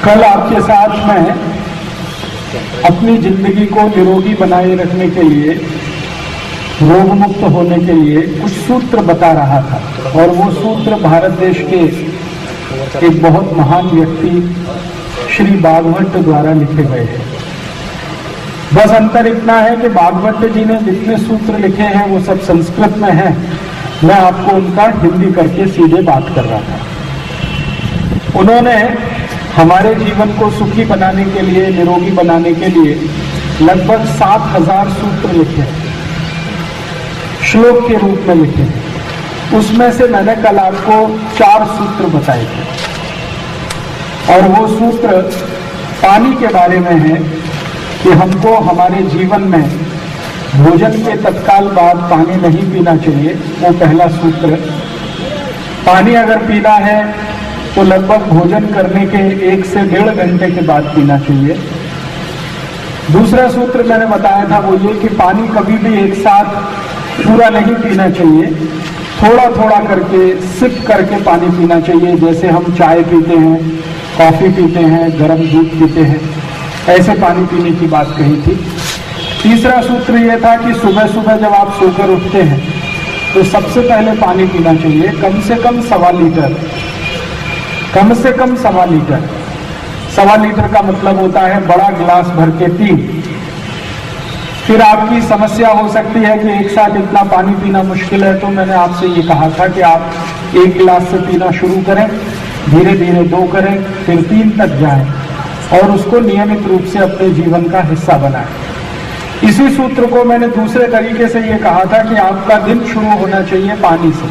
कल आपके साथ मैं अपनी जिंदगी को निरोगी बनाए रखने के लिए, रोग मुक्त होने के लिए कुछ सूत्र बता रहा था, और वो सूत्र भारत देश के एक बहुत महान व्यक्ति श्री भागवत द्वारा लिखे गए हैं। बस अंतर इतना है कि भागवत जी ने जितने सूत्र लिखे हैं वो सब संस्कृत में हैं। मैं आपको उनका हिंदी करके सीधे बात कर रहा था। उन्होंने हमारे जीवन को सुखी बनाने के लिए, निरोगी बनाने के लिए लगभग 7000 सूत्र लिखे हैं, श्लोक के रूप में लिखे हैं। उसमें से मैंने कल आपको 4 सूत्र बताए थे, और वो सूत्र पानी के बारे में है कि हमको हमारे जीवन में भोजन के तत्काल बाद पानी नहीं पीना चाहिए। वो पहला सूत्र। पानी अगर पीना है तो लगभग भोजन करने के 1 से 1.5 घंटे के बाद पीना चाहिए। दूसरा सूत्र मैंने बताया था वो ये कि पानी कभी भी एक साथ पूरा नहीं पीना चाहिए, थोड़ा थोड़ा करके, सिप करके पानी पीना चाहिए। जैसे हम चाय पीते हैं, कॉफी पीते हैं, गर्म दूध पीते हैं, ऐसे पानी पीने की बात कही थी। तीसरा सूत्र यह था कि सुबह सुबह जब आप सोकर उठते हैं तो सबसे पहले पानी पीना चाहिए, कम से कम 1.25 लीटर, कम से कम 1.25 लीटर। 1.25 लीटर का मतलब होता है बड़ा गिलास भर के 3। फिर आपकी समस्या हो सकती है कि एक साथ इतना पानी पीना मुश्किल है, तो मैंने आपसे ये कहा था कि आप 1 गिलास से पीना शुरू करें, धीरे धीरे 2 करें, फिर 3 तक जाएं, और उसको नियमित रूप से अपने जीवन का हिस्सा बनाएं। इसी सूत्र को मैंने दूसरे तरीके से ये कहा था कि आपका दिन शुरू होना चाहिए पानी से।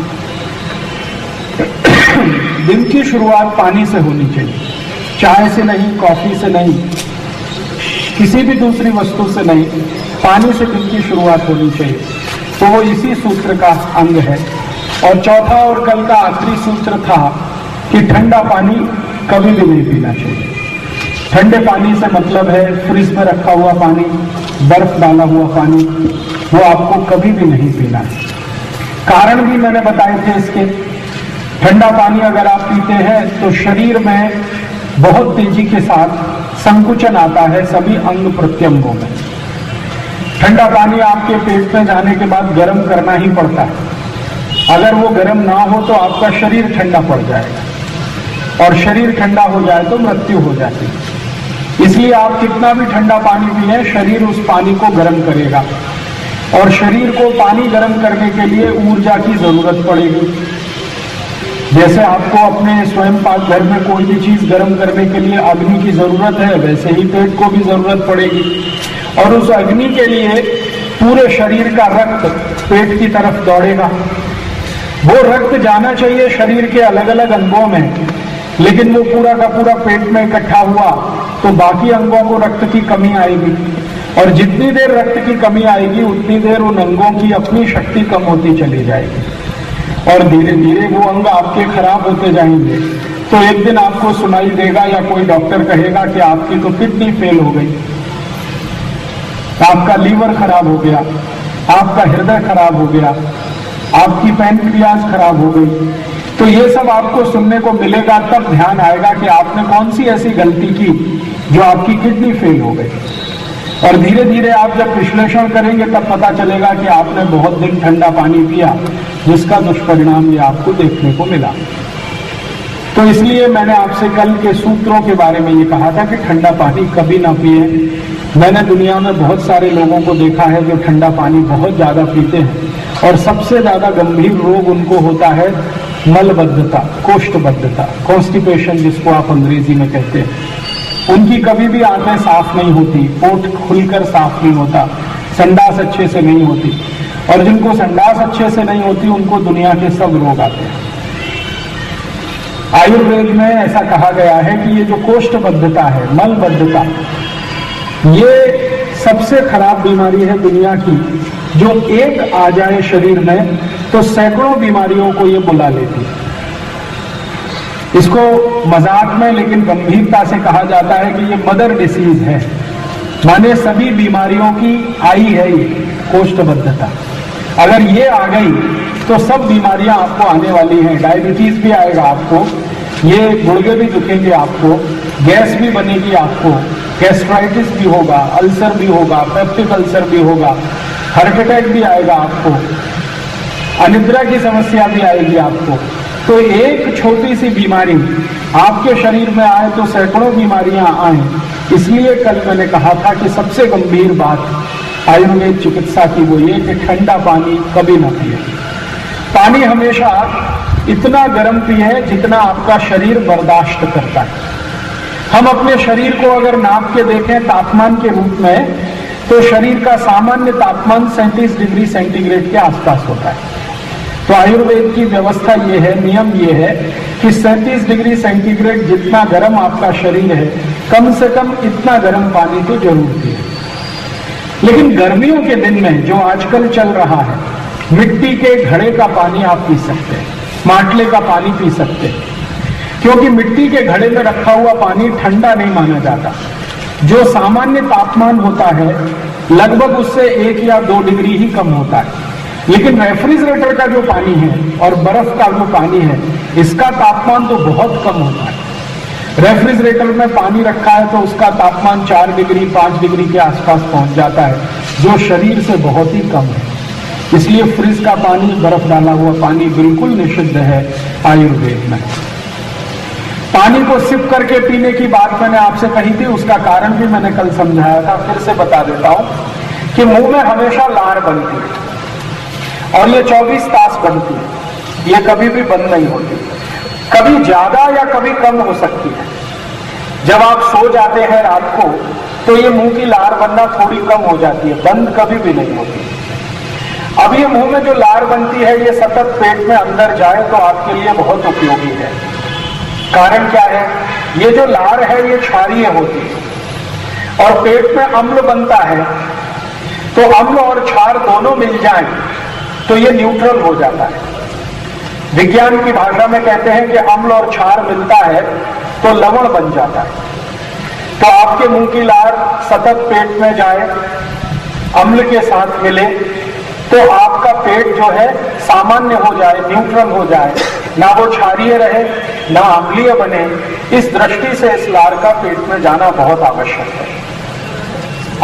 दिन की शुरुआत पानी से होनी चाहिए, चाय से नहीं, कॉफी से नहीं, किसी भी दूसरी वस्तु से नहीं, पानी से दिन की शुरुआत होनी चाहिए। तो वो इसी सूत्र का अंग है। और चौथा और कल का आखिरी सूत्र था कि ठंडा पानी कभी भी नहीं पीना चाहिए। ठंडे पानी से मतलब है फ्रिज में रखा हुआ पानी, बर्फ डाला हुआ पानी, वो आपको कभी भी नहीं पीना है। कारण भी मैंने बताए थे इसके। ठंडा पानी अगर आप पीते हैं तो शरीर में बहुत तेजी के साथ संकुचन आता है सभी अंग प्रत्यंगों में। ठंडा पानी आपके पेट में जाने के बाद गर्म करना ही पड़ता है। अगर वो गर्म ना हो तो आपका शरीर ठंडा पड़ जाएगा, और शरीर ठंडा हो जाए तो मृत्यु हो जाती है। इसलिए आप कितना भी ठंडा पानी पिए, शरीर उस पानी को गर्म करेगा, और शरीर को पानी गर्म करने के लिए ऊर्जा की जरूरत पड़ेगी। जैसे आपको अपने स्वयं पाक घर में कोई भी चीज गर्म करने के लिए अग्नि की जरूरत है, वैसे ही पेट को भी जरूरत पड़ेगी। और उस अग्नि के लिए पूरे शरीर का रक्त पेट की तरफ दौड़ेगा। वो रक्त जाना चाहिए शरीर के अलग अलग अंगों में, लेकिन वो पूरा का पूरा पेट में इकट्ठा हुआ तो बाकी अंगों को रक्त की कमी आएगी, और जितनी देर रक्त की कमी आएगी उतनी देर उन अंगों की अपनी शक्ति कम होती चली जाएगी, और धीरे धीरे वो अंग आपके खराब होते जाएंगे। तो एक दिन आपको सुनाई देगा या कोई डॉक्टर कहेगा कि आपकी तो किडनी फेल हो गई, आपका लीवर खराब हो गया, आपका हृदय खराब हो गया, आपकी पैनक्रियाज खराब हो गई। तो ये सब आपको सुनने को मिलेगा, तब ध्यान आएगा कि आपने कौन सी ऐसी गलती की जो आपकी किडनी फेल हो गई। और धीरे धीरे आप जब विश्लेषण करेंगे तब पता चलेगा कि आपने बहुत दिन ठंडा पानी पिया, जिसका दुष्परिणाम ये आपको देखने को मिला। तो इसलिए मैंने आपसे कल के सूत्रों के बारे में ये कहा था कि ठंडा पानी कभी ना पिए। मैंने दुनिया में बहुत सारे लोगों को देखा है जो ठंडा पानी बहुत ज्यादा पीते हैं, और सबसे ज्यादा गंभीर रोग उनको होता है मलबद्धता, कोष्ठबद्धता, कॉन्स्टिपेशन जिसको आप अंग्रेजी में कहते हैं। उनकी कभी भी आंखें साफ नहीं होती, पोट खुलकर साफ नहीं होता, संडास अच्छे से नहीं होती, और जिनको संडास अच्छे से नहीं होती उनको दुनिया के सब रोग आते हैं। आयुर्वेद में ऐसा कहा गया है कि ये जो कोष्ठबद्धता है, मलबद्धता, ये सबसे खराब बीमारी है दुनिया की, जो एक आ जाए शरीर में तो सैकड़ों बीमारियों को ये बुला लेती है। इसको मजाक में लेकिन गंभीरता से कहा जाता है कि ये मदर डिसीज है, माने सभी बीमारियों की आई है ये कोष्ठबद्धता। अगर ये आ गई तो सब बीमारियां आपको आने वाली हैं। डायबिटीज भी आएगा आपको, ये गुर्दे भी दुखेंगे आपको, गैस भी बनेगी आपको, गैस्ट्राइटिस भी होगा, अल्सर भी होगा, पेप्टिक अल्सर भी होगा, हार्ट अटैक भी आएगा आपको, अनिद्रा की समस्या भी आएगी आपको। तो एक छोटी सी बीमारी आपके शरीर में आए तो सैकड़ों बीमारियां आए। इसलिए कल मैंने कहा था कि सबसे गंभीर बात आयुर्वेद चिकित्सा की वो ये कि ठंडा पानी कभी ना पिए। पानी हमेशा इतना गर्म पिए जितना आपका शरीर बर्दाश्त करता है। हम अपने शरीर को अगर नाप के देखें तापमान के रूप में, तो शरीर का सामान्य तापमान 37 डिग्री सेंटीग्रेड के आसपास होता है। तो आयुर्वेद की व्यवस्था ये है, नियम ये है कि 37 डिग्री सेंटीग्रेड जितना गर्म आपका शरीर है, कम से कम इतना गर्म पानी तो जरूर पिए। लेकिन गर्मियों के दिन में जो आजकल चल रहा है, मिट्टी के घड़े का पानी आप पी सकते हैं, माटले का पानी पी सकते हैं, क्योंकि मिट्टी के घड़े में रखा हुआ पानी ठंडा नहीं माना जाता। जो सामान्य तापमान होता है लगभग उससे 1 या 2 डिग्री ही कम होता है। लेकिन रेफ्रिजरेटर का जो पानी है और बर्फ का जो पानी है, इसका तापमान तो बहुत कम होता है। रेफ्रिजरेटर में पानी रखा है तो उसका तापमान 4 डिग्री 5 डिग्री के आसपास पहुंच जाता है, जो शरीर से बहुत ही कम है। इसलिए फ्रिज का पानी, बर्फ डाला हुआ पानी बिल्कुल निषिद्ध है आयुर्वेद में। पानी को सिप करके पीने की बात मैंने आपसे कही थी, उसका कारण भी मैंने कल समझाया था, फिर से बता देता हूं कि मुंह में हमेशा लार बनती है और ये 24 तास बनती है, ये कभी भी बंद नहीं होती। कभी ज्यादा या कभी कम हो सकती है। जब आप सो जाते हैं रात को तो ये मुंह की लार बनना थोड़ी कम हो जाती है, बंद कभी भी नहीं होती। अब ये मुंह में जो लार बनती है ये सतत पेट में अंदर जाए तो आपके लिए बहुत उपयोगी है। कारण क्या है? ये जो लार है ये क्षारीय होती है और पेट में अम्ल बनता है, तो अम्ल और क्षार दोनों मिल जाएं तो ये न्यूट्रल हो जाता है। विज्ञान की भाषा में कहते हैं कि अम्ल और क्षार मिलता है तो लवण बन जाता है। तो आपके मुंह की लार सतत पेट में जाए, अम्ल के साथ मिले, तो आपका पेट जो है सामान्य हो जाए, न्यूट्रल हो जाए, ना वो क्षारीय रहे ना अम्लीय बने। इस दृष्टि से इस लार का पेट में जाना बहुत आवश्यक है।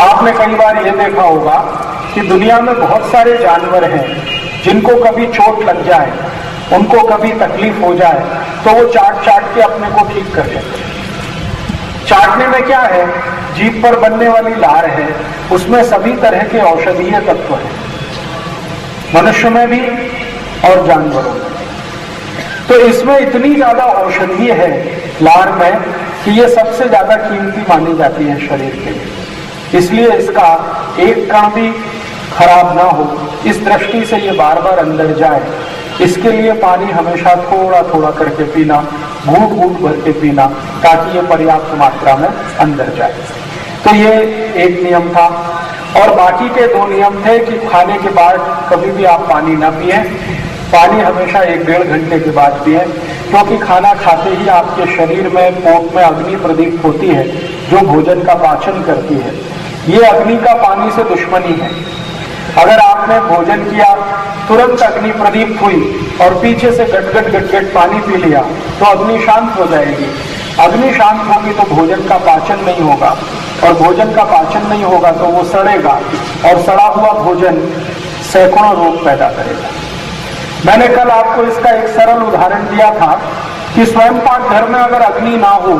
आपने कई बार ये देखा होगा कि दुनिया में बहुत सारे जानवर हैं जिनको कभी चोट लग जाए, उनको कभी तकलीफ हो जाए तो वो चाट चाट के अपने को ठीक कर लेते हैं। चाटने में क्या है? जीभ पर बनने वाली लार है, उसमें सभी तरह के औषधीय तत्व हैं, मनुष्य में भी और जानवरों में। तो इसमें इतनी ज्यादा औषधीय है लार में कि ये सबसे ज्यादा कीमती मानी जाती है शरीर के लिए। इसलिए इसका एक कण भी खराब ना हो, इस दृष्टि से ये बार बार अंदर जाए, इसके लिए पानी हमेशा थोड़ा थोड़ा करके पीना, घूंट घूंट भर के पीना, ताकि ये पर्याप्त मात्रा में अंदर जाए। तो ये एक नियम था। और बाकी के 2 नियम थे कि खाने के बाद कभी भी आप पानी ना पिए, पानी हमेशा 1-1.5 घंटे के बाद पिए, क्योंकि खाना खाते ही आपके शरीर में, पोट में अग्नि प्रदीप्त होती है जो भोजन का पाचन करती है। ये अग्नि का पानी से दुश्मनी है। अगर आपने भोजन किया, तुरंत अग्नि प्रदीप्त हुई और पीछे से गटगट गटगट पानी पी लिया तो अग्नि शांत हो जाएगी। अग्नि शांत होगी तो भोजन का पाचन नहीं होगा, और भोजन का पाचन नहीं होगा तो वो सड़ेगा, और सड़ा हुआ भोजन सैकड़ों रोग पैदा करेगा। मैंने कल आपको इसका एक सरल उदाहरण दिया था कि स्वयं पाक घर में अगर अग्नि ना हो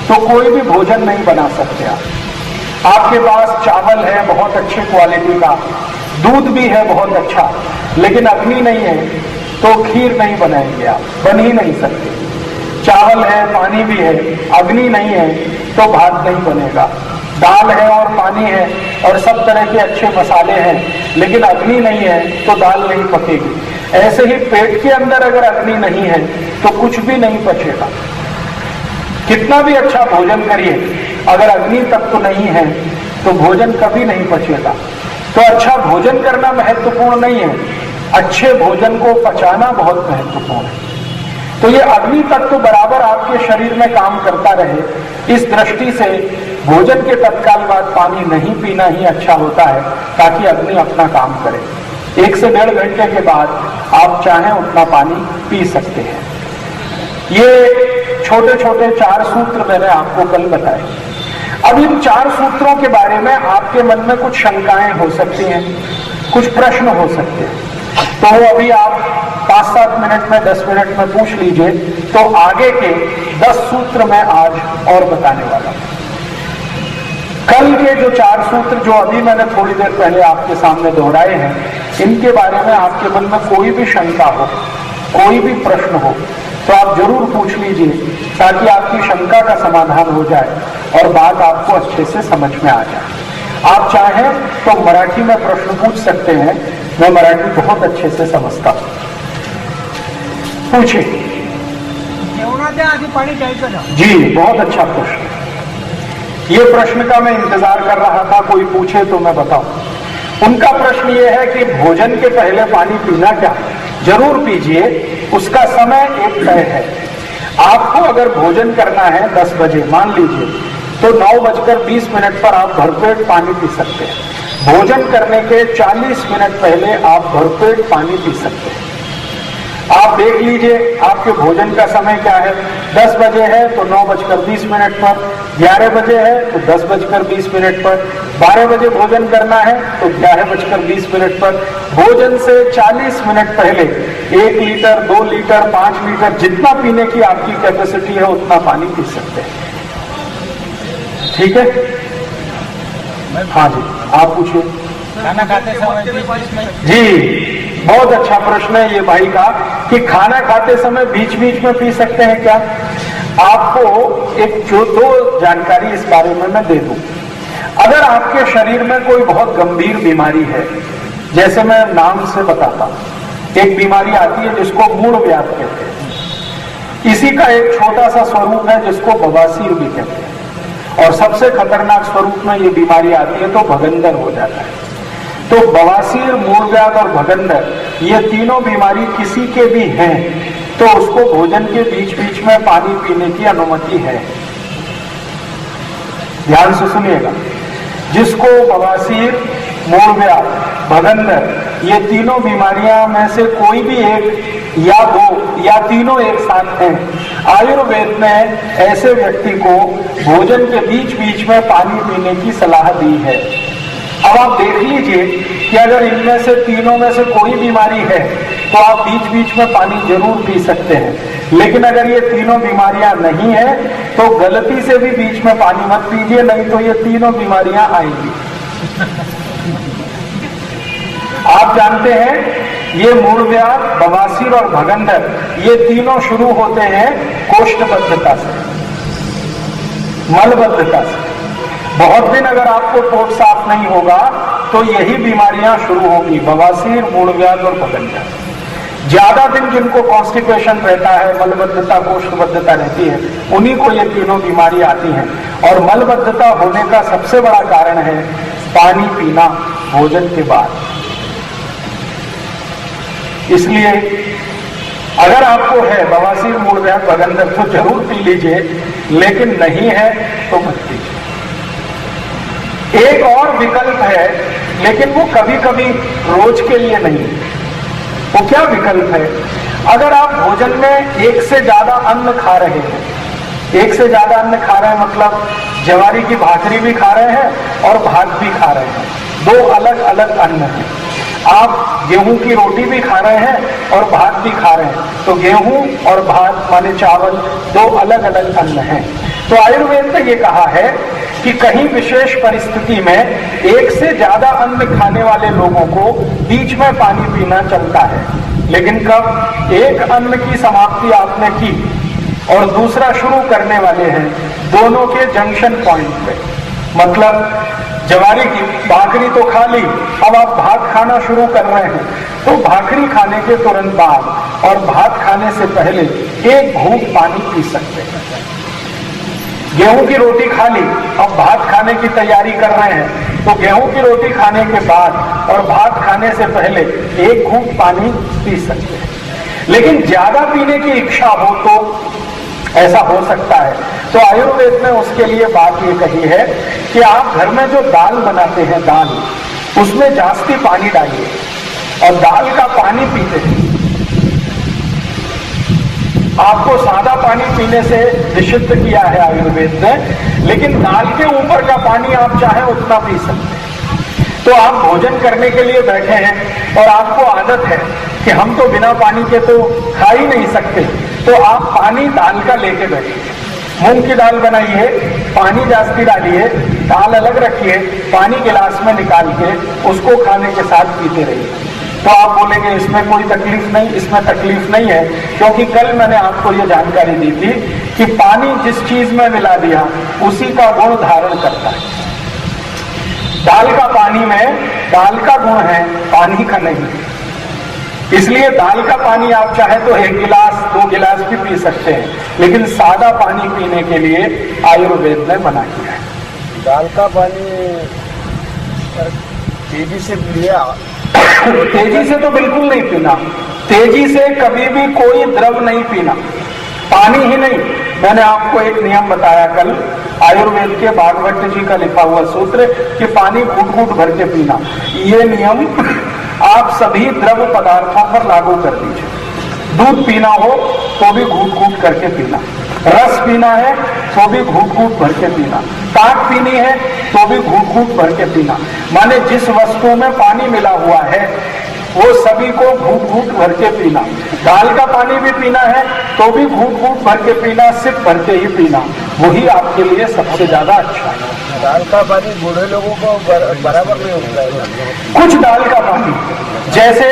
तो कोई भी भोजन नहीं बना सकते आप। आपके पास चावल है बहुत अच्छी क्वालिटी का, दूध भी है बहुत अच्छा, लेकिन अग्नि नहीं है तो खीर नहीं बनाएंगे आप, बन ही नहीं सकते। चावल है, पानी भी है, अग्नि नहीं है तो भात नहीं बनेगा। दाल है और पानी है और सब तरह के अच्छे मसाले हैं, लेकिन अग्नि नहीं है तो दाल नहीं पकेगी। ऐसे ही पेट के अंदर अगर अग्नि नहीं है तो कुछ भी नहीं पचेगा। कितना भी अच्छा भोजन करिए, अगर अग्नि तत्व नहीं है तो भोजन कभी नहीं पचेगा। तो अच्छा भोजन करना महत्वपूर्ण नहीं है, अच्छे भोजन को पचाना बहुत महत्वपूर्ण है। तो ये अग्नि तत्व बराबर आपके शरीर में काम करता रहे, इस दृष्टि से भोजन के तत्काल बाद पानी नहीं पीना ही अच्छा होता है, ताकि अग्नि अपना काम करे। 1 से 1.5 घंटे के बाद आप चाहें उतना पानी पी सकते हैं। ये छोटे छोटे 4 सूत्र मैंने आपको कल बताए। अब इन 4 सूत्रों के बारे में आपके मन में कुछ शंकाएं हो सकती हैं, कुछ प्रश्न हो सकते हैं, तो वो अभी आप 5-7 मिनट में 10 मिनट में पूछ लीजिए, तो आगे के 10 सूत्र मैं आज और बताने वाला हूं। कल के जो 4 सूत्र जो अभी मैंने थोड़ी देर पहले आपके सामने दोहराए हैं, इनके बारे में आपके मन में कोई भी शंका हो, कोई भी प्रश्न हो, तो आप जरूर पूछ लीजिए, ताकि आपकी शंका का समाधान हो जाए और बात आपको अच्छे से समझ में आ जाए। आप चाहें तो मराठी में प्रश्न पूछ सकते हैं, मैं मराठी बहुत अच्छे से समझता हूं। पूछिए। जी, बहुत अच्छा प्रश्न। ये प्रश्न का मैं इंतजार कर रहा था, कोई पूछे तो मैं बताऊं। उनका प्रश्न ये है कि भोजन के पहले पानी पीना क्या? जरूर पीजिए, उसका समय एक तय है। आपको अगर भोजन करना है 10 बजे मान लीजिए, तो 9:20 पर आप भरपेट पानी पी सकते हैं। भोजन करने के 40 मिनट पहले आप भरपेट पानी पी सकते हैं। आप देख लीजिए आपके भोजन का समय क्या है। 10 बजे है तो 9:20 पर, 11 बजे है तो 10:20 पर, 12 बजे भोजन करना है तो 11:20 पर। भोजन से 40 मिनट पहले 1 लीटर, 2 लीटर, 5 लीटर, जितना पीने की आपकी कैपेसिटी है उतना पानी पी सकते हैं। ठीक है? हाँ जी, आप पूछिए। खाना खाते समय जी, बहुत अच्छा प्रश्न है ये भाई का कि खाना खाते समय बीच बीच में पी सकते हैं क्या? आपको एक जो 2 जानकारी इस बारे में मैं दे दूं। अगर आपके शरीर में कोई बहुत गंभीर बीमारी है, जैसे मैं नाम से बताता हूं, एक बीमारी आती है जिसको मूढ़व्याध कहते हैं। इसी का एक छोटा सा स्वरूप है जिसको बवासीर भी कहते हैं, और सबसे खतरनाक स्वरूप में ये बीमारी आती है तो भगंदर हो जाता है। तो बवासीर, मूढ़व्याध और भगंदर, ये तीनों बीमारी किसी के भी हैं तो उसको भोजन के बीच बीच में पानी पीने की अनुमति है। ध्यान से सुनिएगा, जिसको बवासीर, मूढ़व्याध, भगंदर, ये तीनों बीमारियां में से कोई भी एक या 2 या तीनों एक साथ हैं, आयुर्वेद ने ऐसे व्यक्ति को भोजन के बीच बीच में पानी पीने की सलाह दी है। अब आप देख लीजिए कि अगर इनमें से तीनों में से कोई बीमारी है तो आप बीच बीच में पानी जरूर पी सकते हैं, लेकिन अगर ये तीनों बीमारियां नहीं है तो गलती से भी बीच में पानी मत पीजिए, नहीं तो ये तीनों बीमारियां आएंगी। आप जानते हैं ये मूढ़व्याध, बवासीर और भगंदर, ये तीनों शुरू होते हैं कोष्ठबद्धता से, मलबद्धता से। बहुत दिन अगर आपको पेट साफ नहीं होगा तो यही बीमारियां शुरू होंगी, बवासीर, मूढ़व्याध और भगंदर। ज्यादा दिन जिनको कॉन्स्टिपेशन रहता है, मलबद्धता, कोष्ठबद्धता रहती है, उन्हीं को ये तीनों बीमारी आती हैं। और मलबद्धता होने का सबसे बड़ा कारण है पानी पीना भोजन के बाद। इसलिए अगर आपको है बवासीर, मूढ़व्याध, भगंदर तो जरूर पी लीजिए, लेकिन नहीं है तो मत पीजिए। एक और विकल्प है, लेकिन वो कभी कभी रोज के लिए नहीं। वो क्या विकल्प है? अगर आप भोजन में एक से ज्यादा अन्न खा रहे हैं, एक से ज्यादा अन्न खा रहे हैं मतलब ज्वारी की भाकरी भी खा रहे हैं और भात भी खा रहे हैं, 2 अलग अलग अन्न हैं। आप गेहूं की रोटी भी खा रहे हैं और भात भी खा रहे हैं, तो गेहूं और भात माने चावल 2 अलग अलग अन्न हैं। तो आयुर्वेद ने ये कहा है कि कहीं विशेष परिस्थिति में एक से ज्यादा अन्न खाने वाले लोगों को बीच में पानी पीना चलता है, लेकिन कब एक अन्न की समाप्ति आपने की और दूसरा शुरू करने वाले हैं, दोनों के जंक्शन पॉइंट पे, मतलब ज्वारी की भाकरी तो खा ली, अब आप भात खाना शुरू कर रहे हैं, तो भाकरी खाने के तुरंत बाद और भात खाने से पहले 1 घूंट पानी पी सकते हैं। गेहूं की रोटी खा ली, अब भात खाने की तैयारी कर रहे हैं, तो गेहूं की रोटी खाने के बाद और भात खाने से पहले 1 घूंट पानी पी सकते हैं। लेकिन ज्यादा पीने की इच्छा हो तो ऐसा हो सकता है, तो आयुर्वेद में उसके लिए बात ये कही है कि आप घर में जो दाल बनाते हैं, दाल, उसमें जास्ती पानी डालिए और दाल का पानी पीते हैं। आपको सादा पानी पीने से निषिद्ध किया है आयुर्वेद ने, लेकिन दाल के ऊपर का पानी आप चाहे उतना पी सकते हैं। तो आप भोजन करने के लिए बैठे हैं और आपको आदत है कि हम तो बिना पानी के तो खा ही नहीं सकते, तो आप पानी दाल का लेके बैठिए। मूंग की दाल बनाइए, पानी जास्ती डालिए, दाल अलग रखिए, पानी गिलास में निकाल के उसको खाने के साथ पीते रहिए। तो आप बोलेंगे इसमें कोई तकलीफ नहीं, इसमें तकलीफ नहीं है, क्योंकि कल मैंने आपको ये जानकारी दी थी कि पानी जिस चीज में मिला दिया उसी का गुण धारण करता है। दाल का पानी में दाल का गुण है, पानी का नहीं। इसलिए दाल का पानी आप चाहे तो 1 गिलास 2 गिलास भी पी सकते हैं, लेकिन सादा पानी पीने के लिए आयुर्वेद ने मना किया है। दाल का पानी तेजी से लिया तेजी से तो बिल्कुल नहीं पीना, तेजी से कभी भी कोई द्रव नहीं पीना, पानी ही नहीं। मैंने आपको एक नियम बताया कल, आयुर्वेद के भागवत जी का लिखा हुआ सूत्र कि पानी घूट घूट भर के पीना, ये नियम आप सभी द्रव पदार्थों पर लागू कर दीजिए। दूध पीना हो तो भी घूट घूट करके पीना, रस पीना है तो भी घूट घूट भर के पीना, ताक पीनी है तो भी घूट घूट भर के पीना। माने जिस वस्तु में पानी मिला हुआ है वो सभी को घूट घूट भर के पीना। दाल का पानी भी पीना है तो भी घूट घूट भर के पीना, सिप भर के ही पीना, वही आपके लिए सबसे ज्यादा अच्छा है। दाल का पानी बूढ़े लोगों को बराबर नहीं होता है। कुछ दाल का पानी, जैसे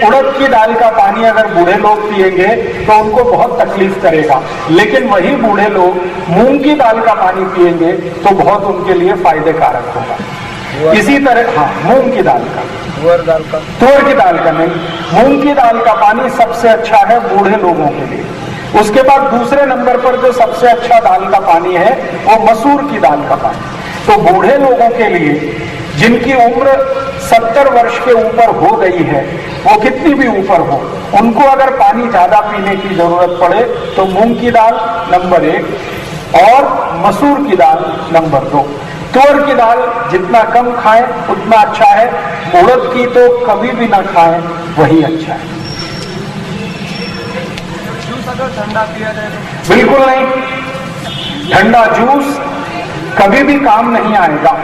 उड़द की दाल का पानी अगर बूढ़े लोग पिएंगे तो उनको बहुत तकलीफ करेगा, लेकिन वही बूढ़े लोग मूंग की दाल का पानी पिएंगे तो बहुत उनके लिए फायदे कारक होगा। इसी तरह हाँ, मूंग की दाल का, तुअर दाल का, तुअर की दाल का नहीं, मूंग की दाल का पानी सबसे अच्छा है बूढ़े लोगों के लिए। उसके बाद दूसरे नंबर पर जो सबसे अच्छा दाल का पानी है वो मसूर की दाल का पानी। तो बूढ़े लोगों के लिए जिनकी उम्र 70 वर्ष के ऊपर हो गई है, वो कितनी भी ऊपर हो, उनको अगर पानी ज्यादा पीने की जरूरत पड़े तो मूंग की दाल नंबर 1 और मसूर की दाल नंबर 2। तुअर की दाल जितना कम खाएं उतना अच्छा है, उड़द की तो कभी भी ना खाएं, वही अच्छा है। जूस अगर ठंडा पिया जाए तो? बिल्कुल नहीं, ठंडा जूस कभी भी काम नहीं आएगा।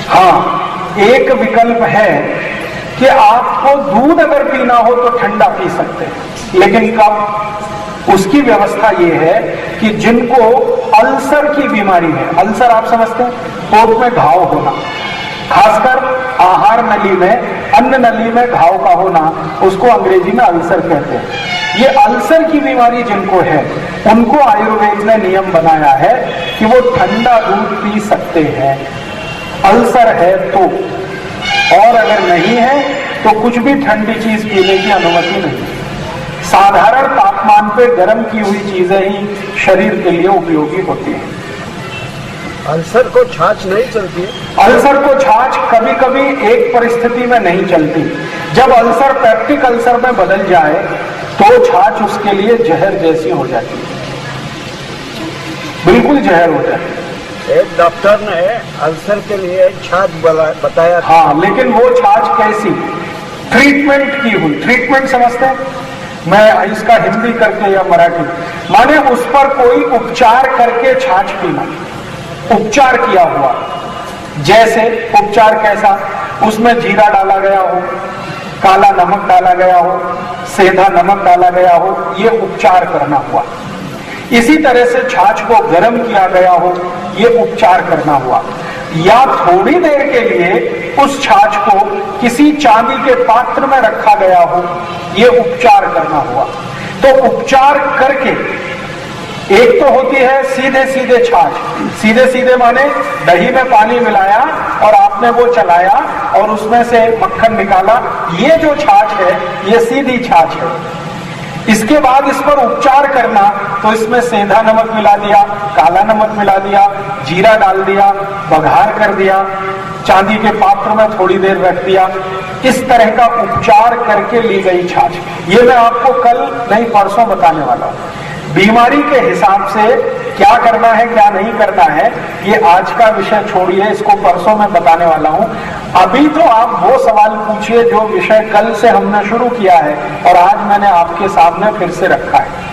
हाँ, एक विकल्प है कि आपको दूध अगर पीना हो तो ठंडा पी सकते हैं, लेकिन कब? उसकी व्यवस्था ये है कि जिनको अल्सर की बीमारी है, अल्सर आप समझते हैं, पेट में घाव होना, खासकर आहार नली में, अन्न नली में घाव का होना, उसको अंग्रेजी में अल्सर कहते हैं। ये अल्सर की बीमारी जिनको है उनको आयुर्वेद ने नियम बनाया है कि वो ठंडा दूध पी सकते हैं, अल्सर है तो। और अगर नहीं है तो कुछ भी ठंडी चीज पीने की अनुमति नहीं। साधारण तापमान पे गर्म की हुई चीजें ही शरीर के लिए उपयोगी होती हैं। अल्सर को छाछ नहीं चलती? अल्सर को छाछ कभी कभी एक परिस्थिति में नहीं चलती, जब अल्सर पैप्टिक अल्सर में बदल जाए तो छाछ उसके लिए जहर जैसी हो जाती है, बिल्कुल जहर हो जाती है। एक डॉक्टर ने अल्सर के लिए छाछ बताया था। हाँ, लेकिन वो छाछ कैसी? ट्रीटमेंट की हुई। ट्रीटमेंट समझते हैं? मैं इसका हिंदी करके या मराठी, माने उस पर कोई उपचार करके छाछ पीना, उपचार किया हुआ। जैसे उपचार कैसा? उसमें जीरा डाला गया हो, काला नमक डाला गया हो, सेंधा नमक डाला गया हो, ये उपचार करना हुआ। इसी तरह से छाछ को गर्म किया गया हो, ये उपचार करना हुआ। या थोड़ी देर के लिए उस छाछ को किसी चांदी के पात्र में रखा गया हो, ये उपचार करना हुआ। तो उपचार करके एक तो होती है सीधे सीधे छाछ, सीधे सीधे माने दही में पानी मिलाया और आपने वो चलाया और उसमें से मक्खन निकाला, ये जो छाछ है ये सीधी छाछ है। इसके बाद इस पर उपचार करना तो इसमें सेंधा नमक मिला दिया, काला नमक मिला दिया, जीरा डाल दिया, बघार कर दिया, चांदी के पात्र में थोड़ी देर रख दिया, इस तरह का उपचार करके ली गई छाछ। ये मैं आपको कल नहीं परसों बताने वाला हूं। बीमारी के हिसाब से क्या करना है क्या नहीं करना है ये आज का विषय छोड़िए, इसको परसों मैं बताने वाला हूं। अभी तो आप वो सवाल पूछिए जो विषय कल से हमने शुरू किया है और आज मैंने आपके सामने फिर से रखा है।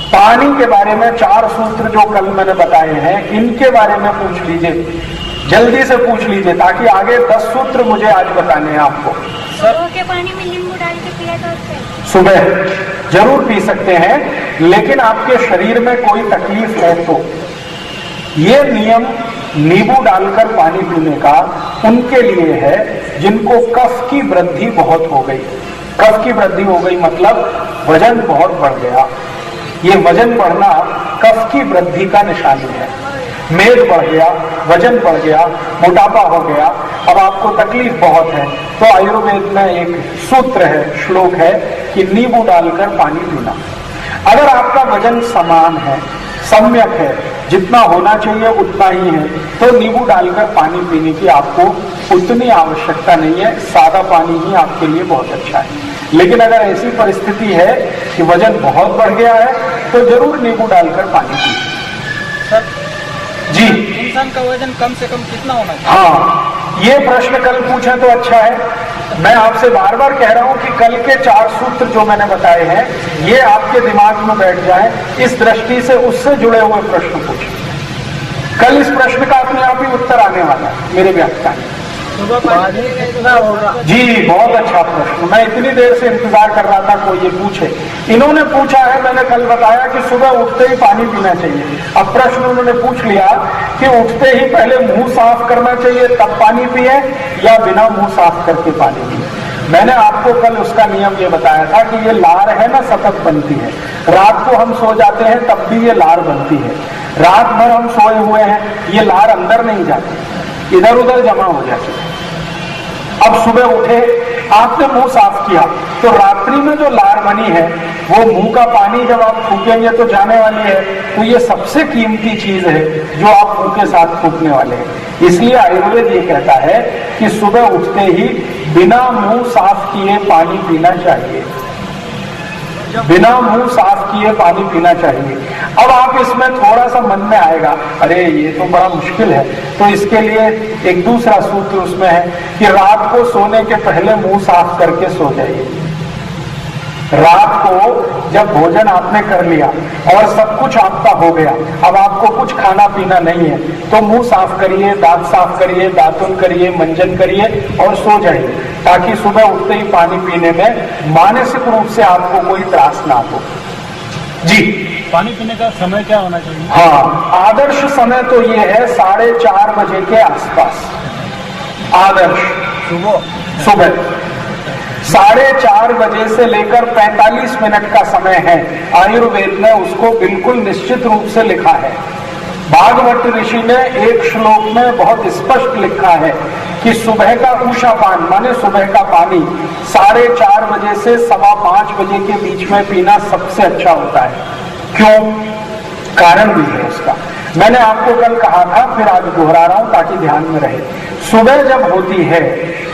पानी के बारे में 4 सूत्र जो कल मैंने बताए हैं, इनके बारे में पूछ लीजिए, जल्दी से पूछ लीजिए, ताकि आगे 10 सूत्र मुझे आज बताने हैं आपको। सुबह के पानी में नींबू डाल के पिया तो अच्छा। सुबह जरूर पी सकते हैं, लेकिन आपके शरीर में कोई तकलीफ है तो ये नियम नींबू डालकर पानी पीने का उनके लिए है जिनको कफ की वृद्धि बहुत हो गई। कफ की वृद्धि हो गई मतलब वजन बहुत बढ़ गया। ये वजन बढ़ना कफ की वृद्धि का निशानी है। मेद बढ़ गया, वजन बढ़ गया, मोटापा हो गया, अब आपको तकलीफ बहुत है, तो आयुर्वेद में एक सूत्र है, श्लोक है कि नींबू डालकर पानी पीना। अगर आपका वजन समान है, सम्यक है, जितना होना चाहिए उतना ही है, तो नींबू डालकर पानी पीने की आपको उतनी आवश्यकता नहीं है। सादा पानी ही आपके लिए बहुत अच्छा है। लेकिन अगर ऐसी परिस्थिति है कि वजन बहुत बढ़ गया है, तो जरूर नींबू डालकर पानी पीजिए। सर जी, इंसान का वजन कम से कम कितना होना चाहिए? हाँ, ये प्रश्न कल पूछे तो अच्छा है। मैं आपसे बार बार कह रहा हूं कि कल के 4 सूत्र जो मैंने बताए हैं, ये आपके दिमाग में बैठ जाए। इस दृष्टि से उससे जुड़े हुए प्रश्न पूछे। कल इस प्रश्न का अपने आप ही उत्तर आने वाला है मेरे व्याख्यान में। सुबह पानी कितना होगा? जी, बहुत अच्छा प्रश्न। मैं इतनी देर से इंतजार कर रहा था कोई ये पूछे। इन्होंने पूछा है, मैंने कल बताया कि सुबह उठते ही पानी पीना चाहिए। अब प्रश्न उन्होंने पूछ लिया कि उठते ही पहले मुंह साफ करना चाहिए तब पानी पिए या बिना मुंह साफ करके पानी पिए। मैंने आपको कल उसका नियम ये बताया था कि ये लार है ना, सतत बनती है। रात को हम सो जाते हैं तब भी ये लार बनती है। रात भर हम सोए हुए हैं, ये लार अंदर नहीं जाती, इधर उधर जमा हो जाती है। अब सुबह उठे, आपने मुंह साफ किया, तो रात्रि में जो लार बनी है वो मुंह का पानी जब आप फूकेंगे तो जाने वाली है। तो ये सबसे कीमती चीज है जो आप मुंह के साथ फूकने वाले हैं। इसलिए आयुर्वेद ये कहता है कि सुबह उठते ही बिना मुंह साफ किए पानी पीना चाहिए। बिना मुंह साफ किए पानी पीना चाहिए। अब आप इसमें थोड़ा सा मन में आएगा, अरे ये तो बड़ा मुश्किल है, तो इसके लिए एक दूसरा सूत्र उसमें है कि रात को सोने के पहले मुंह साफ करके सो जाइए। रात को जब भोजन आपने कर लिया और सब कुछ आपका हो गया, अब आपको कुछ खाना पीना नहीं है, तो मुंह साफ करिए, दांत साफ करिए, दातुन करिए, मंजन करिए और सो जाइए, ताकि सुबह उठते ही पानी पीने में मानसिक रूप से आपको कोई त्रास ना हो। जी, पानी पीने का समय क्या होना चाहिए? हाँ, आदर्श समय तो ये है 4:30 बजे के आसपास। आदर्श सुबह 4:30 बजे से लेकर 45 मिनट का समय है। आयुर्वेद ने उसको बिल्कुल निश्चित रूप से लिखा है। भागवत ऋषि ने एक श्लोक में बहुत स्पष्ट लिखा है कि सुबह का उषापान माने सुबह का पानी 4:30 बजे से 5:15 बजे के बीच में पीना सबसे अच्छा होता है। क्यों? कारण भी है उसका। मैंने आपको कल कहा था, फिर आज दोहरा रहा हूं ताकि ध्यान में रहे। सुबह जब होती है,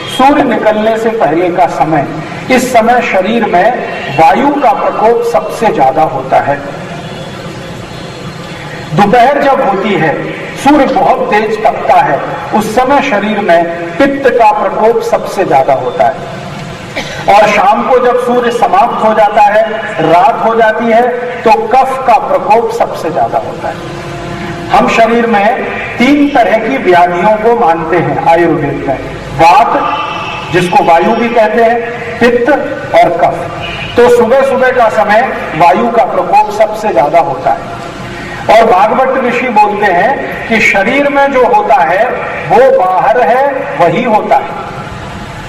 सूर्य निकलने से पहले का समय, इस समय शरीर में वायु का प्रकोप सबसे ज्यादा होता है। दोपहर जब होती है, सूर्य बहुत तेज तपता है, उस समय शरीर में पित्त का प्रकोप सबसे ज्यादा होता है। और शाम को जब सूर्य समाप्त हो जाता है, रात हो जाती है, तो कफ का प्रकोप सबसे ज्यादा होता है। हम शरीर में 3 तरह की व्याधियों को मानते हैं आयुर्वेद में। वात, जिसको वायु भी कहते हैं, पित्त और कफ। तो सुबह सुबह का समय वायु का प्रकोप सबसे ज्यादा होता है। और भागवत ऋषि बोलते हैं कि शरीर में जो होता है वो बाहर है वही होता है।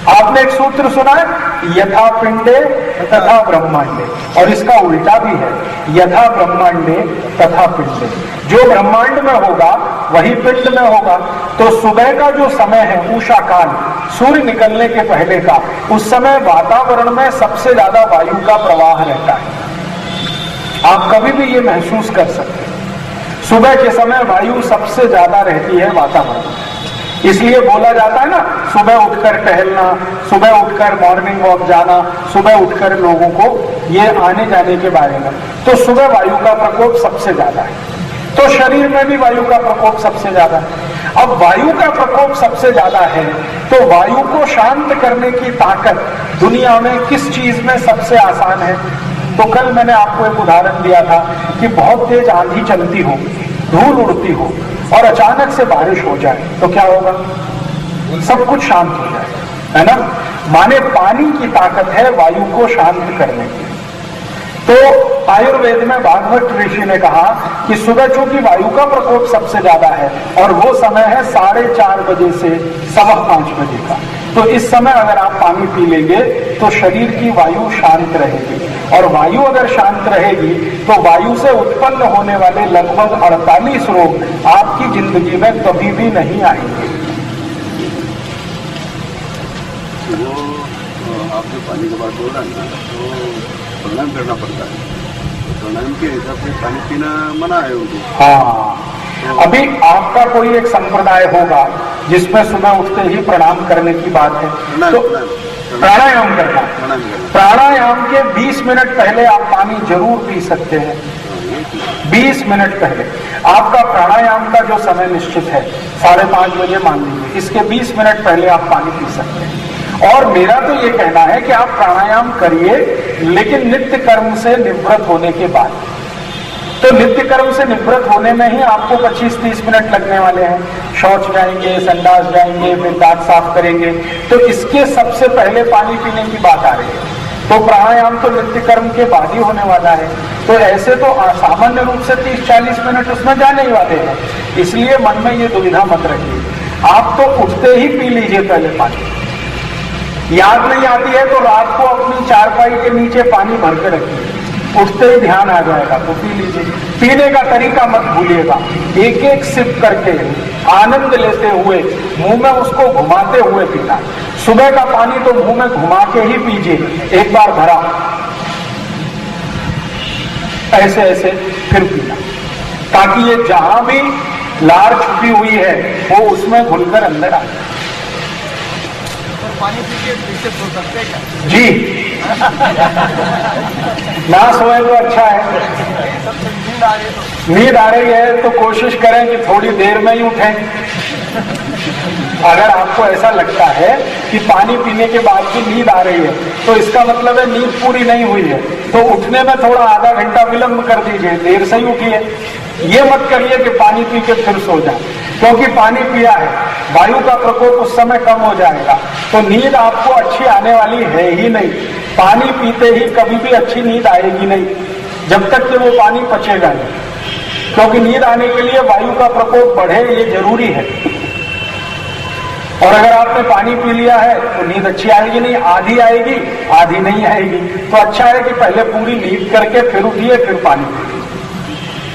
आपने एक सूत्र सुना है, यथा पिंडे तथा ब्रह्मांडे, और इसका उल्टा भी है, यथा ब्रह्मांडे तथा पिंडे। जो ब्रह्मांड में होगा वही पिंड में होगा। तो सुबह का जो समय है, उषा काल, सूर्य निकलने के पहले का, उस समय वातावरण में सबसे ज्यादा वायु का प्रवाह रहता है। आप कभी भी ये महसूस कर सकते हैं, सुबह के समय वायु सबसे ज्यादा रहती है वातावरण। इसलिए बोला जाता है ना, सुबह उठकर टहलना, सुबह उठकर मॉर्निंग वॉक जाना, सुबह उठकर लोगों को ये आने जाने के बारे में। तो सुबह वायु का प्रकोप सबसे ज्यादा है, तो शरीर में भी वायु का प्रकोप सबसे ज्यादा है। अब वायु का प्रकोप सबसे ज्यादा है, तो वायु को शांत करने की ताकत दुनिया में किस चीज में सबसे आसान है? तो कल मैंने आपको एक उदाहरण दिया था कि बहुत तेज आंधी चलती हो, धूल उड़ती हो और अचानक से बारिश हो जाए तो क्या होगा? सब कुछ शांत हो जाए, है ना? माने पानी की ताकत है वायु को शांत करने की। तो आयुर्वेद में भागवत ऋषि ने कहा कि सुबह चूंकि वायु का प्रकोप सबसे ज्यादा है और वो समय है 4:30 बजे से 5:15 बजे का, तो इस समय अगर आप पानी पी लेंगे तो शरीर की वायु शांत रहेगी, और वायु अगर शांत रहेगी तो वायु से उत्पन्न होने वाले लगभग 48 रोग आपकी जिंदगी में कभी भी नहीं आएंगे। वो आप जो पानी के बाद बोल रहे हैं ना, तो प्राणायाम करना पड़ता है, तो प्राणायाम के हिसाब से पानी पीना मना है उनको। हाँ, अभी आपका कोई एक संप्रदाय होगा जिसमें सुबह उठते ही प्रणाम करने की बात है, तो प्राणायाम करना, प्राणायाम के 20 मिनट पहले आप पानी जरूर पी सकते हैं। 20 मिनट पहले आपका प्राणायाम का जो समय निश्चित है 5:30 बजे मान लीजिए, इसके 20 मिनट पहले आप पानी पी सकते हैं। और मेरा तो ये कहना है कि आप प्राणायाम करिए, लेकिन नित्य कर्म से निवृत्त होने के बाद। तो नित्य कर्म से निवृत्त होने में ही आपको 25-30 मिनट लगने वाले हैं। शौच जाएंगे, संडास जाएंगे, फिर दांत साफ करेंगे, तो इसके सबसे पहले पानी पीने की बात आ रही है। तो प्राणायाम तो नित्य कर्म के बाद ही होने वाला है, तो ऐसे तो सामान्य रूप से 30-40 मिनट उसमें जाने ही वाले हैं। इसलिए मन में ये दुविधा मत रखिए, आप तो उठते ही पी लीजिए पहले पानी। याद नहीं आती है तो रात को अपनी चारपाई के नीचे पानी भर के रखिए, उठते ही ध्यान आ जाएगा तो पी लीजिए। पीने का तरीका मत भूलिएगा, एक एक सिप करके आनंद लेते हुए मुंह में उसको घुमाते हुए पीना। सुबह का पानी तो मुंह में घुमा के ही पीजिए, एक बार भरा ऐसे ऐसे फिर पीना, ताकि ये जहां भी लार छुपी हुई है वो उसमें घुलकर अंदर आ जाए। पानी पी के पीछे सो सकते हैं क्या? जी ना सोए तो अच्छा है। नींद आ रही है तो कोशिश करें कि थोड़ी देर में ही उठें। अगर आपको ऐसा लगता है कि पानी पीने के बाद भी नींद आ रही है तो इसका मतलब है नींद पूरी नहीं हुई है, तो उठने में थोड़ा आधा घंटा विलंब कर दीजिए, देर से ही उठिए। ये मत करिए कि पानी पी के फिर सो जाए, क्योंकि पानी पिया है वायु का प्रकोप उस समय कम हो जाएगा, तो नींद आपको अच्छी आने वाली है ही नहीं। पानी पीते ही कभी भी अच्छी नींद आएगी नहीं, जब तक कि वो पानी पचेगा नहीं, क्योंकि नींद आने के लिए वायु का प्रकोप बढ़े, ये जरूरी है। और अगर आपने पानी पी लिया है तो नींद अच्छी आएगी नहीं, आधी आएगी, आधी नहीं आएगी। तो अच्छा है कि पहले पूरी नींद करके फिर उठिए, फिर पानी पीजिए।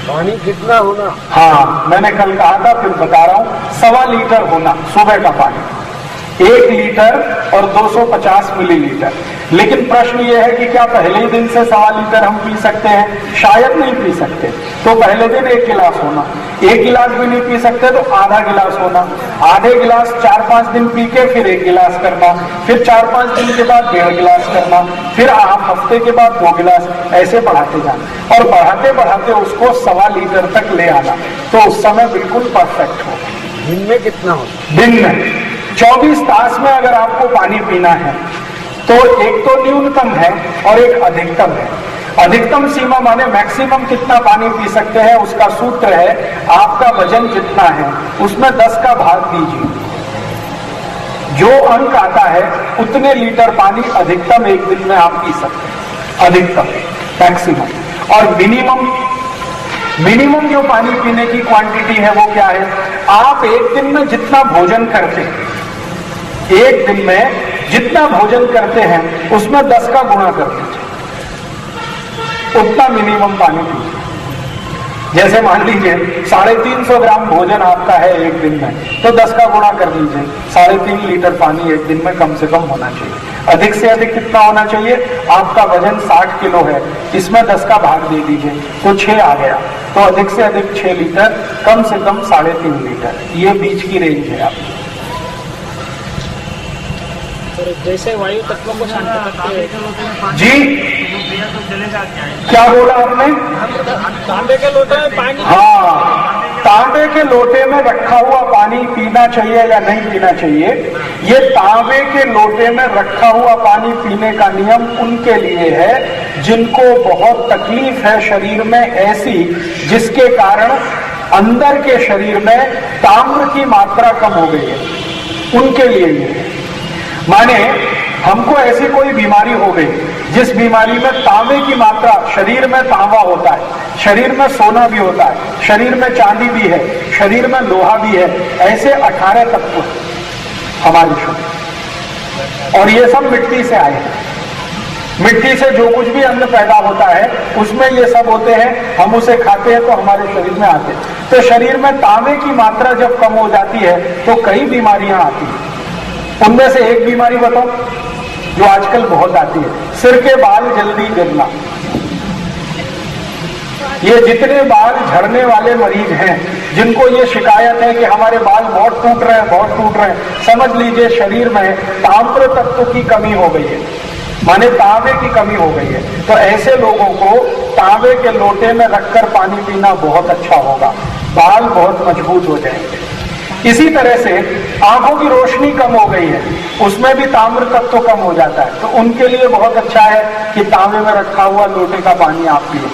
पानी कितना होना? हाँ, मैंने कल कहा था, फिर बता रहा हूं, 1.25 लीटर होना सुबह का पानी, 1 लीटर और 250 मिलीलीटर। लेकिन प्रश्न ये है कि क्या पहले ही दिन से 1.25 लीटर हम पी सकते हैं? शायद नहीं पी सकते। तो पहले दिन 1 गिलास होना, 1 गिलास भी नहीं पी सकते तो आधा गिलास होना, आधे गिलास 4-5 दिन पी के फिर 1 गिलास करना, फिर 4-5 दिन के बाद 1.5 गिलास करना, फिर आप हफ्ते के बाद 2 गिलास, ऐसे बढ़ाते जाना और बढ़ाते बढ़ाते उसको 1.25 लीटर तक ले आना, तो उस समय बिल्कुल परफेक्ट हो। दिन में कितना होता? दिन में 24 तास में अगर आपको पानी पीना है तो एक तो न्यूनतम है और एक अधिकतम है। अधिकतम सीमा माने मैक्सिमम कितना पानी पी सकते हैं, उसका सूत्र है आपका वजन जितना है उसमें 10 का भाग दीजिए, जो अंक आता है उतने लीटर पानी अधिकतम एक दिन में आप पी सकते हैं, अधिकतम, मैक्सिमम। और मिनिमम जो पानी पीने की क्वांटिटी है वो क्या है? आप एक दिन में जितना भोजन करते हैं, एक दिन में जितना भोजन करते हैं उसमें 10 का गुणा कर दीजिए, उतना मिनिमम पानी पीजिए। जैसे मान लीजिए 350 ग्राम भोजन आपका है एक दिन में, तो 10 का गुणा कर दीजिए, 3.5 लीटर पानी एक दिन में कम से कम होना चाहिए। अधिक से अधिक कितना होना चाहिए? आपका वजन 60 किलो है, इसमें 10 का भाग दे दीजिए तो 6 आ गया, तो अधिक से अधिक 6 लीटर, कम से कम 3.5 लीटर, ये बीच की रेंज है आपकी। जैसे वायु तत्वों को शांत करते हैं। जी क्या बोला आपने? तांबे के लोटे में पानी, हाँ, तांबे के लोटे में रखा हुआ पानी पीना चाहिए या नहीं पीना चाहिए, ये तांबे के लोटे में रखा हुआ पानी पीने का नियम उनके लिए है जिनको बहुत तकलीफ है शरीर में ऐसी, जिसके कारण अंदर के शरीर में ताम्र की मात्रा कम हो गई है, उनके लिए ये माने हमको ऐसी कोई बीमारी हो गई जिस बीमारी में तांबे की मात्रा, शरीर में तांबा होता है, शरीर में सोना भी होता है, शरीर में चांदी भी है, शरीर में लोहा भी है, ऐसे 18 तत्व हमारे शरीर, और ये सब मिट्टी से आए हैं। मिट्टी से जो कुछ भी अन्न पैदा होता है उसमें ये सब होते हैं, हम उसे खाते हैं तो हमारे शरीर में आते हैं। तो शरीर में तांबे की मात्रा जब कम हो जाती है तो कई बीमारियां आती हैं। उनमें से एक बीमारी बताओ जो आजकल बहुत आती है, सिर के बाल जल्दी गिरना। ये जितने बाल झड़ने वाले मरीज हैं जिनको ये शिकायत है कि हमारे बाल बहुत टूट रहे हैं, बहुत टूट रहे हैं, समझ लीजिए शरीर में ताम्र तत्व की कमी हो गई है, माने तांबे की कमी हो गई है। तो ऐसे लोगों को तांबे के लोटे में रखकर पानी पीना बहुत अच्छा होगा, बाल बहुत मजबूत हो जाएंगे। इसी तरह से आंखों की रोशनी कम हो गई है, उसमें भी ताम्र तत्व कम हो जाता है, तो उनके लिए बहुत अच्छा है कि तांबे में रखा हुआ लोटे का पानी आप पिए।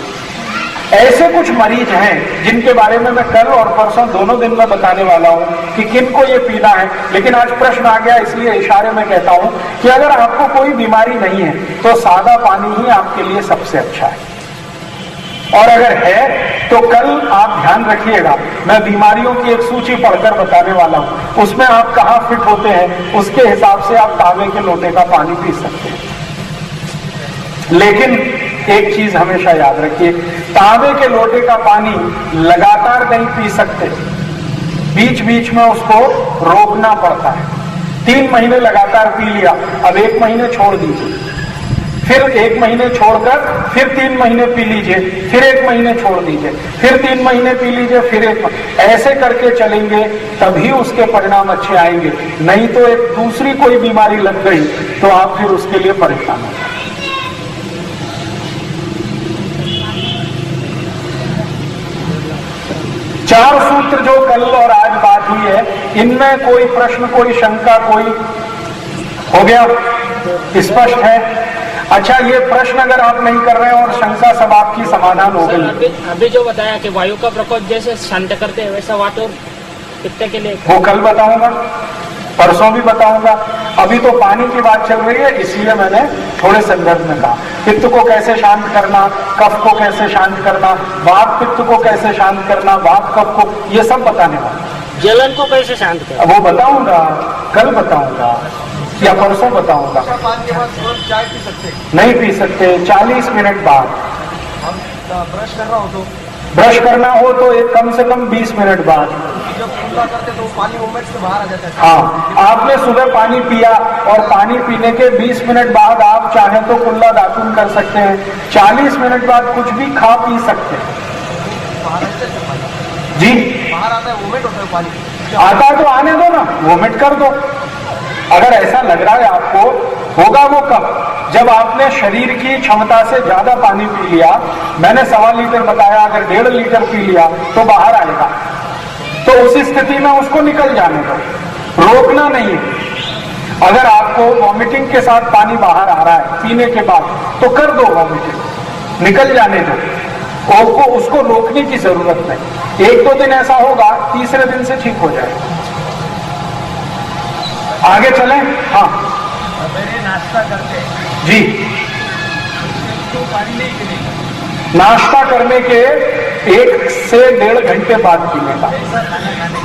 ऐसे कुछ मरीज हैं जिनके बारे में मैं कल और परसों दोनों दिन में बताने वाला हूं कि किनको ये पीना है, लेकिन आज प्रश्न आ गया इसलिए इशारे में कहता हूं कि अगर आपको कोई बीमारी नहीं है तो सादा पानी ही आपके लिए सबसे अच्छा है, और अगर है तो कल आप ध्यान रखिएगा, मैं बीमारियों की एक सूची पढ़कर बताने वाला हूं, उसमें आप कहां फिट होते हैं उसके हिसाब से आप तांबे के लोटे का पानी पी सकते हैं। लेकिन एक चीज हमेशा याद रखिए, तांबे के लोटे का पानी लगातार नहीं पी सकते, बीच बीच में उसको रोकना पड़ता है। 3 महीने लगातार पी लिया, अब 1 महीने छोड़ दीजिए, फिर 1 महीने छोड़कर फिर 3 महीने पी लीजिए, फिर 1 महीने छोड़ दीजिए, फिर 3 महीने पी लीजिए, फिर 1 ऐसे करके चलेंगे तभी उसके परिणाम अच्छे आएंगे। नहीं तो एक दूसरी कोई बीमारी लग गई तो आप फिर उसके लिए परेशान हो। 4 सूत्र जो कल और आज बात हुई है, इनमें कोई प्रश्न, कोई शंका, कोई हो गया स्पष्ट है? अच्छा, ये प्रश्न अगर आप नहीं कर रहे हैं और शंका सब आपकी समाधान हो गई। अभी जो बताया कि वायु का प्रकोप जैसे शांत करते हैं वैसा वाटर कितने के लिए, वो कल बताऊंगा, परसों भी बताऊंगा। अभी तो पानी की बात चल रही है इसलिए मैंने थोड़े संदर्भ में कहा। पित्त को कैसे शांत करना, कफ को कैसे शांत करना, वात पित्त को कैसे शांत करना, वात कफ को, ये सब बताने वाला। जलन को कैसे शांत करना वो बताऊंगा, कल बताऊंगा या परसों बताऊंगा। पानी के बाद तुरंत चाय पी सकते? नहीं पी सकते, 40 मिनट बाद। हम ब्रश कर रहा हो तो ब्रश करना हो तो एक कम से कम 20 मिनट बाद। जब कुल्ला करते तो पानी मूवमेंट से बाहर आ जाता है। हाँ, आपने सुबह पानी पिया और पानी पीने के 20 मिनट बाद आप चाहें तो कुल्ला दातुन कर सकते हैं। 40 मिनट बाद कुछ भी खा पी सकते हैं। बाहर आते हैं पानी? जी, बाहर आता है, मूवमेंट होता है पानी। आता है तो आने दो ना, वोमिट कर दो। अगर ऐसा लग रहा है आपको, होगा वो कब? जब आपने शरीर की क्षमता से ज्यादा पानी पी लिया, मैंने 1.25 लीटर बताया, अगर 1.5 लीटर पी लिया तो बाहर आएगा। तो उस स्थिति में उसको निकल जाने दो, रोकना नहीं है। अगर आपको वॉमिटिंग के साथ पानी बाहर आ रहा है पीने के बाद तो कर दो वॉमिटिंग, निकल जाने दो, उसको रोकने की जरूरत नहीं। 1-2 दिन ऐसा होगा, तीसरे दिन से ठीक हो जाएगा। आगे चलें? हाँ मेरे नाश्ता करते जी, तो पानी नहीं पीने, नाश्ता करने के 1 से 1.5 घंटे बाद पीने का।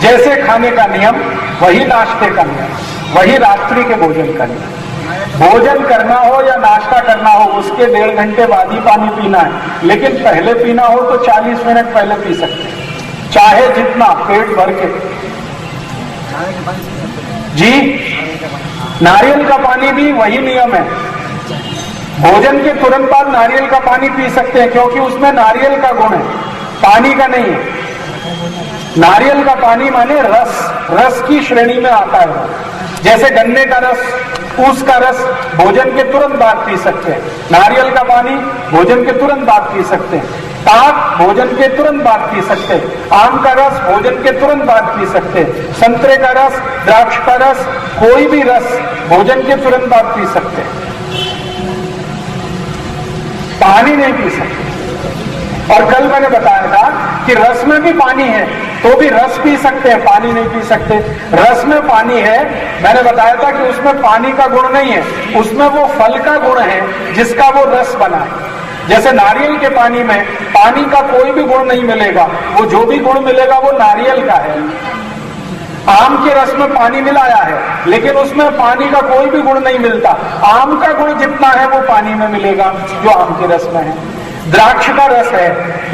जैसे खाने का नियम वही नाश्ते का नियम, वही रात्रि के भोजन का नियम। भोजन करना हो या नाश्ता करना हो उसके 1.5 घंटे बाद ही पानी पीना है, लेकिन पहले पीना हो तो 40 मिनट पहले पी सकते हैं, चाहे जितना, पेट भर के। जी, नारियल का पानी भी वही नियम है, भोजन के तुरंत बाद नारियल का पानी पी सकते हैं क्योंकि उसमें नारियल का गुण है, पानी का नहीं है। नारियल का पानी माने रस, रस की श्रेणी में आता है। जैसे गन्ने का रस, ऊस का रस भोजन के तुरंत बाद पी सकते हैं, नारियल का पानी भोजन के तुरंत बाद पी सकते हैं, ताक भोजन के तुरंत बाद पी सकते हैं, आम का रस भोजन के तुरंत बाद पी सकते हैं, संतरे का रस, द्राक्ष का रस, कोई भी रस भोजन के तुरंत बाद पी सकते हैं। पानी नहीं पी सकते। और कल मैंने बताया था कि रस में भी पानी है तो भी रस पी सकते हैं, पानी नहीं पी सकते। रस में पानी है, मैंने बताया था कि उसमें पानी का गुण नहीं है, उसमें वो फल का गुण है जिसका वो रस बना है। जैसे नारियल के पानी में पानी का कोई भी गुण नहीं मिलेगा, वो जो भी गुण मिलेगा वो नारियल का है। आम के रस में पानी मिलाया है लेकिन उसमें पानी का कोई भी गुण नहीं मिलता, आम का गुण जितना है वो पानी में मिलेगा जो आम के रस में है। द्राक्ष का रस है,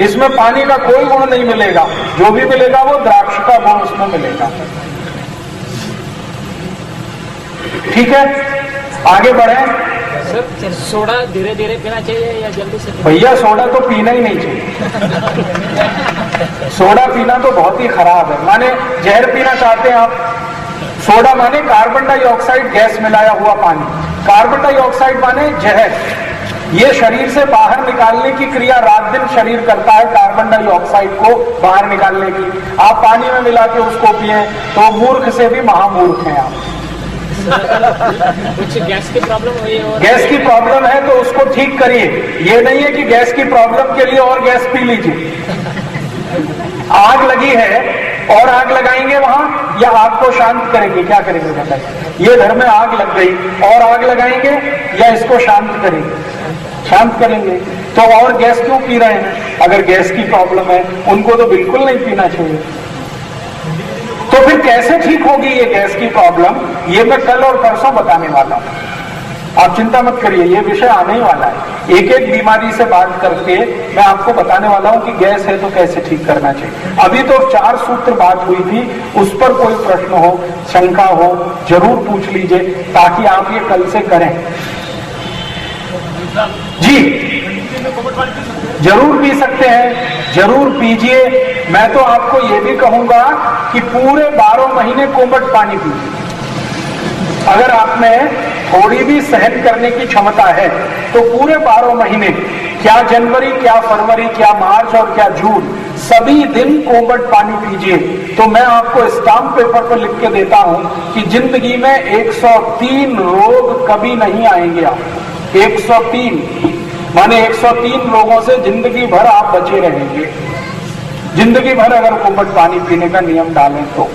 इसमें पानी का कोई गुण नहीं मिलेगा, जो भी मिलेगा वो द्राक्ष का गुण उसमें मिलेगा। ठीक है, आगे बढ़े। सर सोडा धीरे धीरे पीना चाहिए या जल्दी से? भैया सोडा तो पीना ही नहीं चाहिए। सोडा पीना तो बहुत ही खराब है। माने जहर पीना चाहते हैं आप? सोडा माने कार्बन डाइऑक्साइड गैस मिलाया हुआ पानी। कार्बन डाइऑक्साइड माने जहर। ये शरीर से बाहर निकालने की क्रिया रात दिन शरीर करता है, कार्बन डाइऑक्साइड को बाहर निकालने की। आप पानी में मिला के उसको पिए तो मूर्ख से भी महामूर्ख हैं आप। कुछ गैस की प्रॉब्लम हुई है? गैस की प्रॉब्लम है तो उसको ठीक करिए। ये नहीं है कि गैस की प्रॉब्लम के लिए और गैस पी लीजिए। आग लगी है और आग लगाएंगे वहां, या आग को शांत करेंगे? क्या करेंगे बताइए? ये घर में आग लग गई और आग लगाएंगे या इसको शांत करेंगे? शांत करेंगे। तो और गैस क्यों पी रहे हैं? अगर गैस की प्रॉब्लम है उनको तो बिल्कुल नहीं पीना चाहिए। तो फिर कैसे ठीक होगी ये गैस की प्रॉब्लम? ये मैं कल और परसों बताने वाला हूं। आप चिंता मत करिए, ये विषय आने ही वाला है। एक एक बीमारी से बात करके मैं आपको बताने वाला हूं कि गैस है तो कैसे ठीक करना चाहिए। अभी तो 4 सूत्र बात हुई थी, उस पर कोई प्रश्न हो, शंका हो, जरूर पूछ लीजिए ताकि आप ये कल से करें। जी जरूर पी सकते हैं, जरूर पीजिए। मैं तो आपको ये भी कहूंगा कि पूरे 12 महीने कोमट पानी पीजिए। अगर आप में थोड़ी भी सहन करने की क्षमता है तो पूरे 12 महीने, क्या जनवरी, क्या फरवरी, क्या मार्च और क्या जून, सभी दिन कोमट पानी पीजिए। तो मैं आपको स्टाम्प पेपर पर लिख के देता हूं कि जिंदगी में 103 रोग कभी नहीं आएंगे आपको। 103 माने 103 रोगों से जिंदगी भर आप बचे रहेंगे, जिंदगी भर अगर कोमट पानी पीने का नियम डालें तो।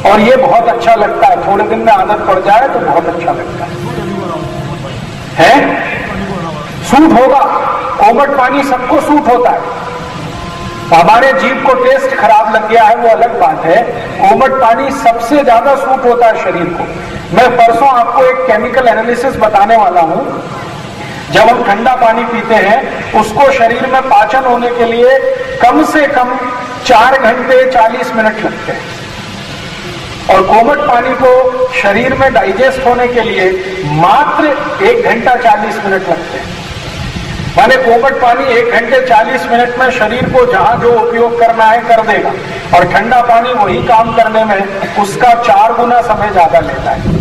और ये बहुत अच्छा लगता है, थोड़े दिन में आदत पड़ जाए तो बहुत अच्छा लगता है। सूट होगा, कोमट पानी सबको सूट होता है। हमारे जीभ को टेस्ट खराब लग गया है वो अलग बात है, कोमट पानी सबसे ज्यादा सूट होता है शरीर को। मैं परसों आपको एक केमिकल एनालिसिस बताने वाला हूं। जब हम ठंडा पानी पीते हैं उसको शरीर में पाचन होने के लिए कम से कम 4 घंटे 40 मिनट लगते हैं, और कोमट पानी को शरीर में डाइजेस्ट होने के लिए मात्र 1 घंटा 40 मिनट लगते हैं। माने कोमट पानी 1 घंटे 40 मिनट में शरीर को जहां जो उपयोग करना है कर देगा, और ठंडा पानी वही काम करने में उसका 4 गुना समय ज्यादा लेता है।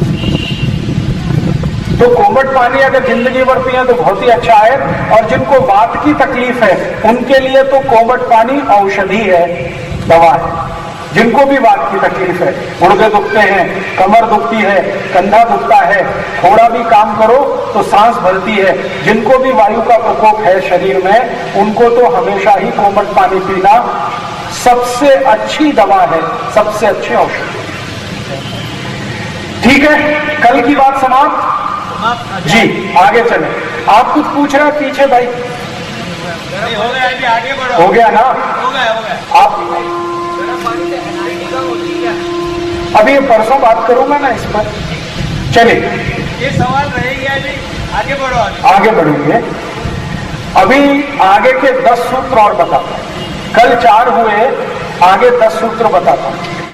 तो कोमट पानी अगर जिंदगी भर पिए तो बहुत ही अच्छा है। और जिनको वात की तकलीफ है उनके लिए तो कोमट पानी औषधि है, दवा है। जिनको भी वात की तकलीफ है, गुर्दे दुखते हैं, कमर दुखती है, कंधा दुखता है, थोड़ा भी काम करो तो सांस भरती है, जिनको भी वायु का प्रकोप है शरीर में, उनको तो हमेशा ही कोमट पानी पीना सबसे अच्छी दवा है, सबसे अच्छी औषधि। ठीक है, कल की बात समाप्त। जी आगे चले। आप कुछ पूछ रहे हैं पीछे भाई? हो गया, अभी आगे बढ़ो। हो गया ना? हो गया। आप अभी परसों बात करूंगा ना इस पर। चलिए ये सवाल रहेगी, अभी आगे बढ़ो। आगे बढ़ेंगे। अभी आगे के 10 सूत्र और बताता हूं। कल 4 हुए, आगे 10 सूत्र बताता हूं।